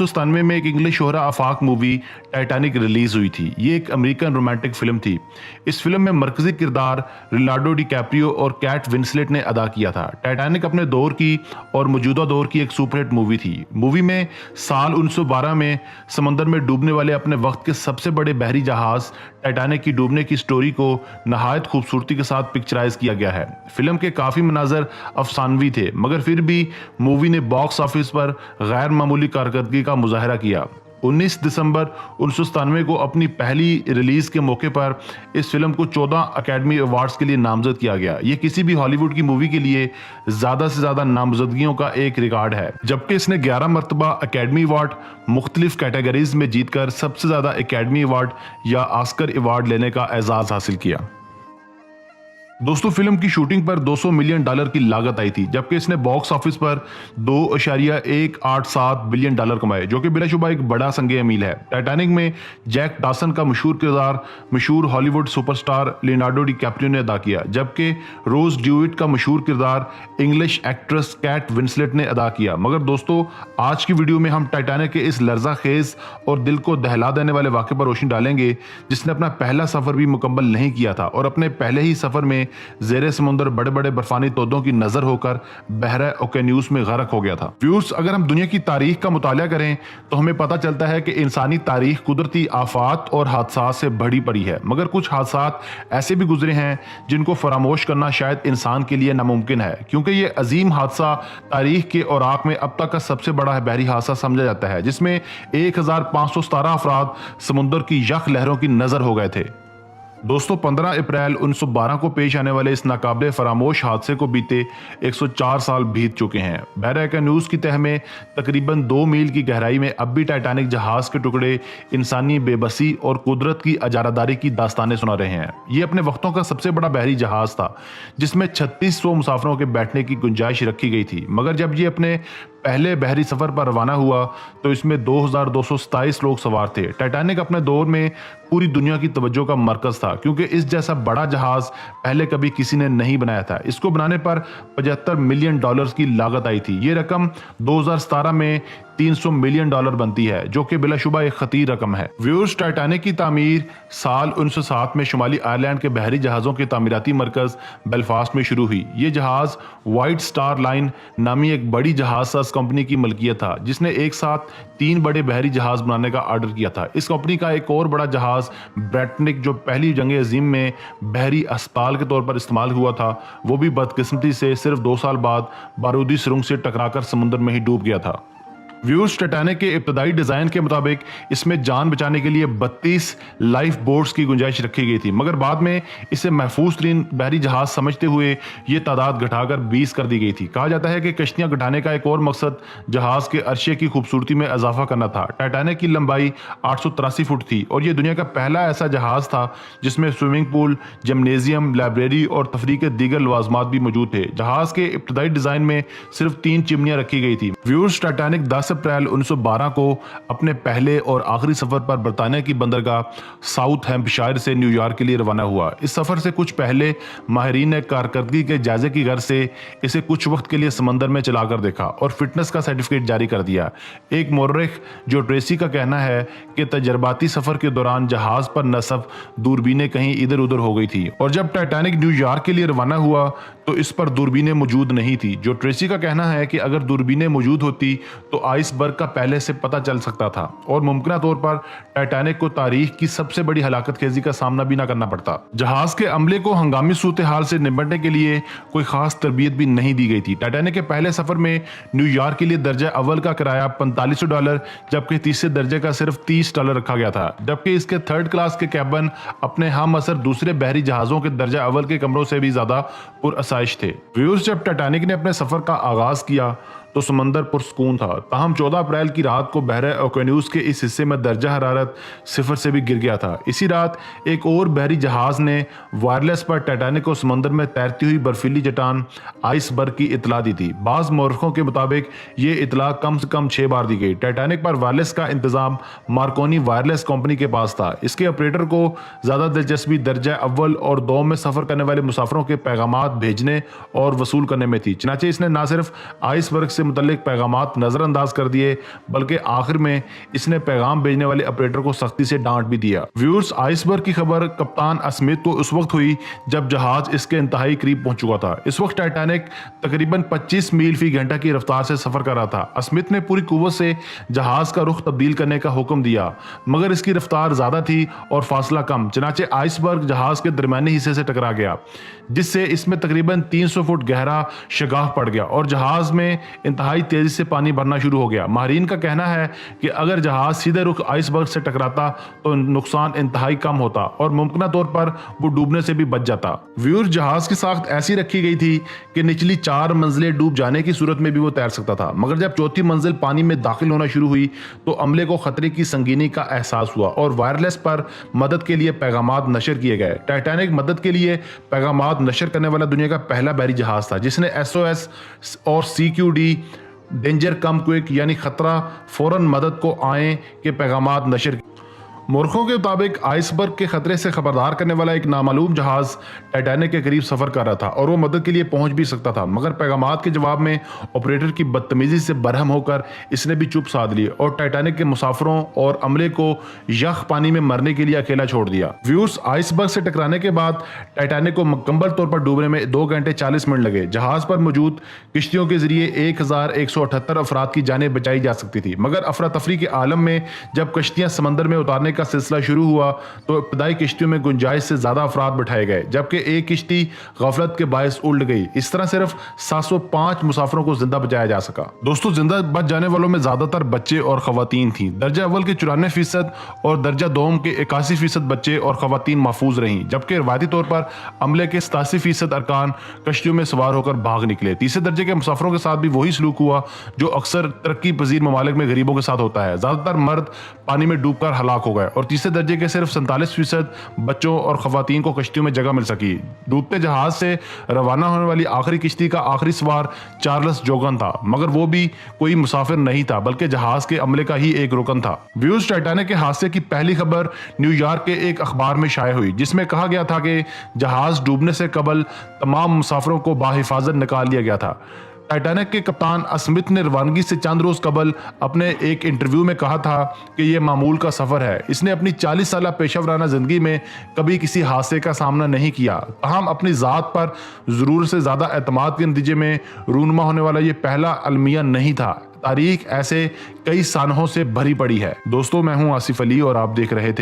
1997 में एक इंग्लिश शोहरा आफाक movie Titanic release हुई थी। ये एक अमेरिकन रोमांटिक फिल्म थी। इस फिल्म में मरकजी किरदार लियोनार्डो डिकैप्रियो और कैट विंसलेट ने अदा किया था। टाइटैनिक अपने दौर की और मौजूदा दौर की एक सुपरहिट मूवी थी। मूवी में साल 1912 में समंदर में डूबने वाले अपने वक्त के सबसे बड़े बहरी जहाज टाइटैनिक की डूबने की स्टोरी को नहायत खूबसूरती के साथ पिक्चराइज किया गया है। फिल्म के काफी मनाजर अफसानवी थे, मगर फिर भी मूवी ने बॉक्स ऑफिस पर गैर मामूली कारकर्दगी का मुजाहरा किया। 19 दिसंबर 1997 को अपनी पहली रिलीज के मौके पर इस फिल्म को 14 अकेडमी अवार्ड्स के लिए नामजद किया गया। ये किसी भी हॉलीवुड की मूवी के लिए ज्यादा से ज्यादा नामजदगियों का एक रिकॉर्ड है, जबकि इसने 11 मरतबा अकेडमी अवार्ड मुख्तलिफ कैटेगरीज में जीतकर सबसे ज्यादा अकेडमी अवार्ड या ऑस्कर अवार्ड लेने का एजाज हासिल किया। दोस्तों, फिल्म की शूटिंग पर $200 मिलियन की लागत आई थी, जबकि इसने बॉक्स ऑफिस पर $2.187 बिलियन कमाए, जो कि बिलाशुबा एक बड़ा संग मील है। टाइटैनिक में जैक डॉसन का मशहूर किरदार मशहूर हॉलीवुड सुपरस्टार लियोनार्डो डिकैप्रियो ने अदा किया, जबकि रोज ड्यूइट का मशहूर किरदार इंग्लिश एक्ट्रेस कैट विंसलेट ने अदा किया। मगर दोस्तों, आज की वीडियो में हम टाइटैनिक के इस लर्जा खेज और दिल को दहला देने वाले वाक़े पर रोशनी डालेंगे, जिसने अपना पहला सफर भी मुकम्मल नहीं किया था और अपने पहले ही सफर में ज़ेरे समुंदर बड़े बड़े बर्फानी तोदों की नजर होकर बहरा ओकेन्यूस में गरक हो गया था। व्यूअर्स, अगर हम दुनिया की तारीख का मुताला करें तो हमें पता चलता है कि इंसानी तारीख कुदरती आफात और हादसात से भरी पड़ी है, मगर कुछ हादसात ऐसे भी गुजरे हैं जिनको फरामोश करना शायद इंसान के लिए नामुमकिन है, क्योंकि ये अजीम हादसा तारीख के औराक में अब तक का सबसे बड़ा बहरी हादसा समझा जाता है, जिसमें 1517 अफराद समुंदर की यख लहरों की नजर हो गए थे। दोस्तों, 15 अप्रैल 1912 को पेश आने वाले इस नाकाबिले फरामोश हादसे को बीते 104 साल बीत चुके हैं। बहरा ओकेन्यूस की तह में तकरीबन 2 मील की गहराई में अब भी टाइटैनिक जहाज के टुकड़े इंसानी बेबसी और कुदरत की अजारादारी की दास्तानें सुना रहे हैं। ये अपने वक्तों का सबसे बड़ा बहरी जहाज था, जिसमें 3600 मुसाफिरों के बैठने की गुंजाइश रखी गई थी, मगर जब ये अपने पहले बहरी सफर पर रवाना हुआ तो इसमें 2227 लोग सवार थे। टाइटैनिक अपने दौर में पूरी दुनिया की तवज्जो का मरकज था, क्योंकि इस जैसा बड़ा जहाज पहले कभी किसी ने नहीं बनाया था। इसको बनाने पर $75 मिलियन की लागत आई थी। ये रकम 2017 में $300 मिलियन बनती है, जो कि बिलाशुबा एक खतीर रकम है। व्यूअर्स, टाइटैनिक की तामीर साल 1907 में शुमाली आयरलैंड के बहरी जहाज़ों के तामीराती मरकज बेलफास्ट में शुरू हुई। ये जहाज व्हाइट स्टार लाइन नामी एक बड़ी जहाज कंपनी की मलकियत था, जिसने एक साथ 3 बड़े बहरी जहाज बनाने का ऑर्डर किया था। इस कंपनी का एक और बड़ा जहाज ब्रिटानिक, जो पहली जंग अजीम में बहरी अस्पताल के तौर पर इस्तेमाल हुआ था, वो भी बदकिस्मती से सिर्फ 2 साल बाद बारूदी सुरंग से टकराकर समुद्र में ही डूब गया था। व्यूअर्स, टाइटैनिक के इब्तदाई डिजाइन के मुताबिक इसमें जान बचाने के लिए 32 लाइफ बोट्स की गुंजाइश रखी गई थी, मगर बाद में इसे महफूज तरीन बहरी जहाज समझते हुए ये तादाद घटाकर 20 कर दी गई थी। कहा जाता है कि कश्तियां घटाने का एक और मकसद जहाज के अर्शे की खूबसूरती में इजाफा करना था। टाइटैनिक की लंबाई 883 फुट थी और यह दुनिया का पहला ऐसा जहाज था जिसमें स्विमिंग पूल, जिम्नेजियम, लाइब्रेरी और तफरीह के दीगर लवाजमात भी मौजूद थे। जहाज के इब्तदाई डिजाइन में सिर्फ 3 चिमनियां रखी गई थी। व्यूअर्स, टाइटैनिक 10 अप्रैल 1912 को अपने पहले और आखिरी सफर पर बरतानिया की बंदरगाह साउथ हैम्पशायर से न्यूयॉर्क के लिए रवाना हुआ। इस सफर से कुछ पहले माहिरीन ने कारकर्दगी के जायजे की गर्ज से इसे कुछ वक्त के लिए समंदर में चलाकर देखा और फिटनेस का सर्टिफिकेट जारी कर दिया। एक मोर्रिख जो ट्रेसी का कहना है कि तजर्बाती सफर के दौरान जहाज पर नसफ दूरबीनें कहीं इधर उधर हो गई थी और जब टाइटैनिक न्यूयॉर्क के लिए रवाना हुआ तो इस पर दूरबीनें मौजूद नहीं थी। जो ट्रेसी का कहना है कि अगर दूरबीनें मौजूद होती तो आइसबर्ग का पहले से पता चल सकता था और मुमकिन तौर पर टाइटैनिक को तारीख की सबसे बड़ी हलाकत खेजी का सामना भी न करना पड़ता। जहाज के अमले को हंगामी सूरत हाल से निपटने के लिए कोई खास तरबियत भी नहीं दी गई थी। टाइटैनिक के पहले सफर में न्यूयॉर्क के लिए दर्जा अव्वल का किराया $4500, जबकि तीसरे दर्जे का सिर्फ $30 रखा गया था, जबकि इसके थर्ड क्लास के कैबिन अपने हम असर दूसरे बहरी जहाजों के दर्जा अव्वल के कमरों से भी ज्यादा पुरअसाइश थे। व्यूअर्स, जब टाइटैनिक ने अपने सफर का आगाज किया तो समंदर पुरसकून था। ताहम 14 अप्रैल की रात को बहरा ओकेन्यूस के इस हिस्से में दर्जा हरारत 0 से भी गिर गया था। इसी रात एक और बहरी जहाज ने वायरलेस पर टाइटैनिक को समंदर में तैरती हुई बर्फीली चट्टान आइसबर्ग की इतला दी थी। बाज़ मौरखों के मुताबिक ये इतला कम से कम 6 बार दी गई। टाइटैनिक पर वायरलेस का इंतजाम मार्कोनी वायरलेस कंपनी के पास था। इसके ऑपरेटर को ज्यादा दिलचस्पी दर्जा अव्वल और 2 में सफर करने वाले मुसाफिरों के पैगामात भेजने और वसूल करने में थी। चनाचे इसने न सिर्फ आइसबर्ग से मुतल्लिक पैगामात नजरअंदाज कर दिए, बल्कि आखिर में इसने पैगाम भेजने वाले ऑपरेटर को सख्ती से डांट भी दिया। व्यूअर्स, आइसबर्ग की खबर कप्तान स्मिथ को उस वक्त हुई जब जहाज इसके इंतहाई करीब पहुंच चुका था। इस वक्त टाइटैनिक तकरीबन 25 मील फी घंटा की रफ्तार से सफर कर रहा था। स्मिथ ने पूरी कुव्वत से जहाज का रुख तब्दील करने का हुक्म दिया, मगर इसकी रफ्तार ज्यादा थी और फासला कम। चनाचे आइसबर्ग जहाज के दरमियानी हिस्से से टकरा गया, जिससे इसमें तकरीबन 300 फुट गहरा शगाफ पड़ गया और जहाज में इंतहाई तेजी से पानी भरना शुरू हो गया। माहिरीन का कहना है कि अगर जहाज सीधे रुख आइसबर्ग से टकराता तो नुकसान इंतहाई कम होता और मुमकिन तौर पर वो डूबने से भी बच जाता। व्यूअर्स, जहाज की साख्त ऐसी रखी गई थी कि निचली 4 मंजिलें डूब जाने की सूरत में भी वो तैर सकता था, मगर जब चौथी मंजिल पानी में दाखिल होना शुरू हुई तो अमले को खतरे की संगीनी का एहसास हुआ और वायरलेस पर मदद के लिए पैगामात नशर किए गए। टाइटैनिक मदद के लिए पैगामात नशर करने वाला दुनिया का पहला बहरी जहाज था जिसने SOS और CQD डेंजर कम क्विक यानी खतरा फौरन मदद को आए के पैगामात नशर। मुर्खों के मुताबिक आइसबर्ग के खतरे से खबरदार करने वाला एक नामालूम जहाज टाइटैनिक के करीब सफर कर रहा था और वो मदद के लिए पहुंच भी सकता था, मगर पैगामात के जवाब में ऑपरेटर की बदतमीजी से बरहम होकर इसने भी चुप साध ली और टाइटैनिक के मुसाफिरों और अमले को यख पानी में मरने के लिए अकेला छोड़ दिया। व्यूअर्स, आइसबर्ग से टकराने के बाद टाइटैनिक को मुकम्मल तौर पर डूबने में 2 घंटे 40 मिनट लगे। जहाज पर मौजूद किश्तियों के जरिए 1178 अफराद की जानें बचाई जा सकती थी, मगर अफरा तफरी के आलम में जब कश्तियां समंदर में उतारने का सिलसिला शुरू हुआ तो इब्तदाई किश्तियों में गुंजाइश से ज्यादा अफराद बैठाए गए, जबकि एक किश्ती गफलत के बायस उल्ट गई। इस तरह सिर्फ 705 मुसाफिरों को जिंदा बचाया जा सका। दोस्तों, जिंदा बच जाने वालों में ज्यादातर बच्चे और खवातीन थी। दर्जा अव्वल के 94% और दर्जा दोम के 81% बच्चे और खवातीन महफूज रहीं, जबकि रवायती तौर पर अमले के 87% अरकान कश्तियों में सवार होकर भाग निकले। तीसरे दर्जे के मुसाफिरों के साथ भी वही सलूक हुआ जो अक्सर तरक्की पजीर ममालिक में गरीबों के साथ होता है। ज्यादातर मर्द पानी में डूबकर हलाक हो गए और तीसरे दर्जे के सिर्फ 47% बच्चों और खवातीन को कश्तियों में जगह मिल सकी। डूबते जहाज से रवाना होने वाली आखिरी किश्ती का आखिरी सवार चार्ल्स जोगन था, मगर वो भी कोई मुसाफिर नहीं था बल्कि जहाज के अमले का ही एक रुकन था। व्यूअर्स, टाइटैनिक के हादसे की पहली खबर न्यूयॉर्क के एक अखबार में शाये हुई, जिसमें कहा गया था कि जहाज डूबने से कबल तमाम मुसाफिरों को बाहिफाजत निकाल लिया गया था। टाइटैनिक के कप्तान स्मिथ ने रवानगी से चंद रोज कबल अपने एक इंटरव्यू में कहा था कि यह मामूल का सफर है। इसने अपनी 40 साल पेशेवराना जिंदगी में कभी किसी हादसे का सामना नहीं किया, ताहम अपनी जात पर जरूर से ज्यादा एतमाद के नतीजे में रूनमा होने वाला यह पहला अलमिया नहीं था। तारीख ऐसे कई सानहों से भरी पड़ी है। दोस्तों, मैं हूं आसिफ अली और आप देख रहे थे